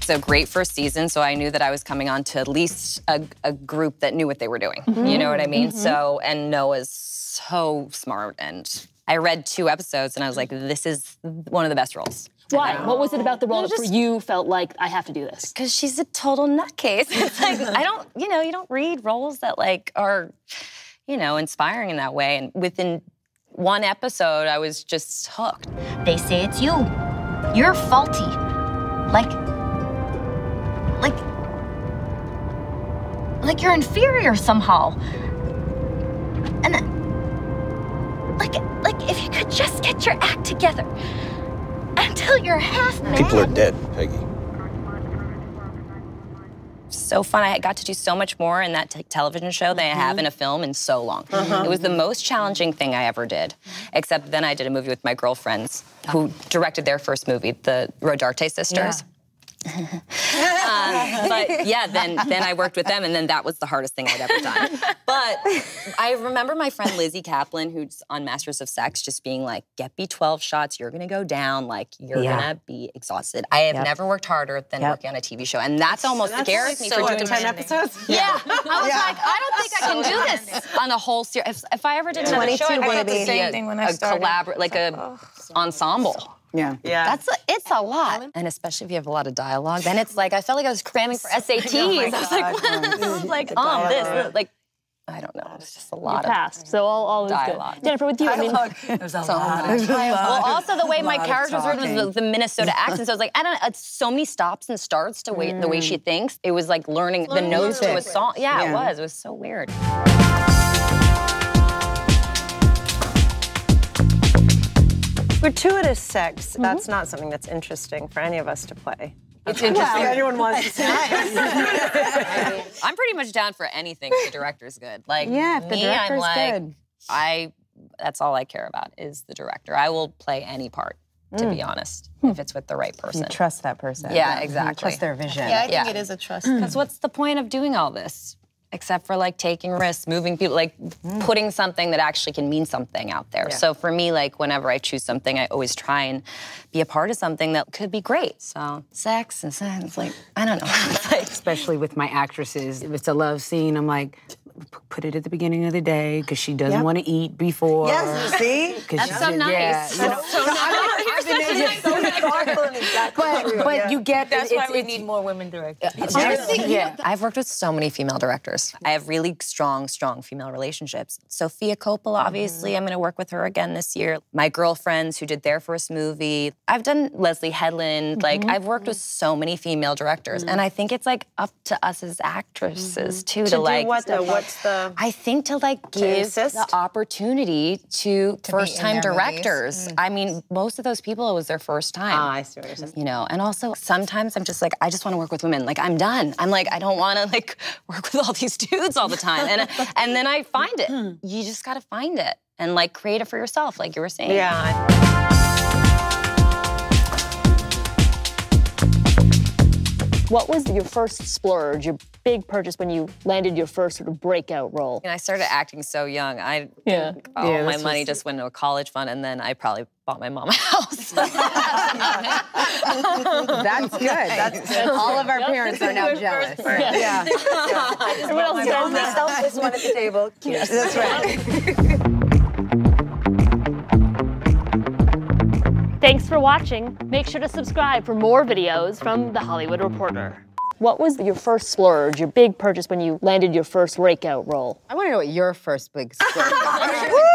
It's a great first season, so I knew that I was coming on to at least a group that knew what they were doing. You know what I mean? So, and Noah's so smart, and I read 2 episodes, and I was like, this is one of the best roles. Why? What was it about the role that for you felt like, I have to do this? Because she's a total nutcase. It's like, you don't read roles that like are, inspiring in that way. And within 1 episode, I was just hooked. They say it's you. You're faulty. Like you're inferior somehow. And like if you could just get your act together until you're half mad. People are dead, Peggy. So fun. I got to do so much more in that television show than I have in a film in so long. It was the most challenging thing I ever did. Except then I did a movie with my girlfriends who directed their first movie, the Rodarte sisters. But yeah, then I worked with them, and then that was the hardest thing I'd ever done. But I remember my friend Lizzie Kaplan, who's on Masters of Sex, just being like, get B12 shots, you're gonna go down, like, you're gonna be exhausted. I have never worked harder than working on a TV show, and that's almost scares me for doing 10 episodes. Yeah, I was like, I don't think I can do this on a whole series. If I ever did another show, I'd have to be a collaborate, like a ensemble. Yeah. It's a lot. And especially if you have a lot of dialogue, then it's like, I felt like I was cramming for SATs. I was like, what? This is like, this, like, I don't know. It's just a lot of passed. So all is dialogue. good. Jennifer, with you, I mean, There's a lot of well, also the way my character was written was the Minnesota accent. So I was like, I don't know, it's so many stops and starts to the way she thinks. It was like learning the notes to a song. Yeah, it was. It was so weird. Gratuitous sex, that's not something that's interesting for any of us to play. It's interesting. Well, anyone wants to say I'm pretty much down for anything if the director's good. Like, if the director's good. That's all I care about is the director. I will play any part, to be honest, if it's with the right person. You trust that person. Yeah, exactly. You trust their vision. Yeah, I think it is a trust. Because what's the point of doing all this? Except for like taking risks, moving people, like putting something that actually can mean something out there. So for me, like whenever I choose something, I always try and be a part of something that could be great. So sex, it's like, I don't know. Especially with my actresses, if it's a love scene, I'm like, put it at the beginning of the day because she doesn't want to eat before. Yes, see? That's so nice. Yeah, That's so nice. But you get That's why we need more women directors. I've worked with so many female directors. I have really strong female relationships. Sophia Coppola, obviously, I'm going to work with her again this year. My girlfriends who did their first movie. I've done Leslie Headland. Like, I've worked with so many female directors. And I think it's, like, up to us as actresses, too, to like... What's the... I think to, like, give the opportunity to first-time directors. I mean, most of those people, it was their first time. I see what you're saying. You know, and also sometimes I'm just like, I just want to work with women. Like, I'm done. I'm like, I don't want to like work with all these dudes all the time. And then I find it. You just got to find it and like create it for yourself, like you were saying. Yeah. what was your first splurge, your big purchase when you landed your first sort of breakout role? And I started acting so young. All my money just went into a college fund, and then I probably bought my mom a house. That's good. That's good. All of our parents are now jealous. Yeah. Everyone else does myself this one at the table. Yes. That's right. Thanks for watching. Make sure to subscribe for more videos from The Hollywood Reporter. What was your first splurge, your big purchase when you landed your first breakout role? I want to know what your first big splurge was.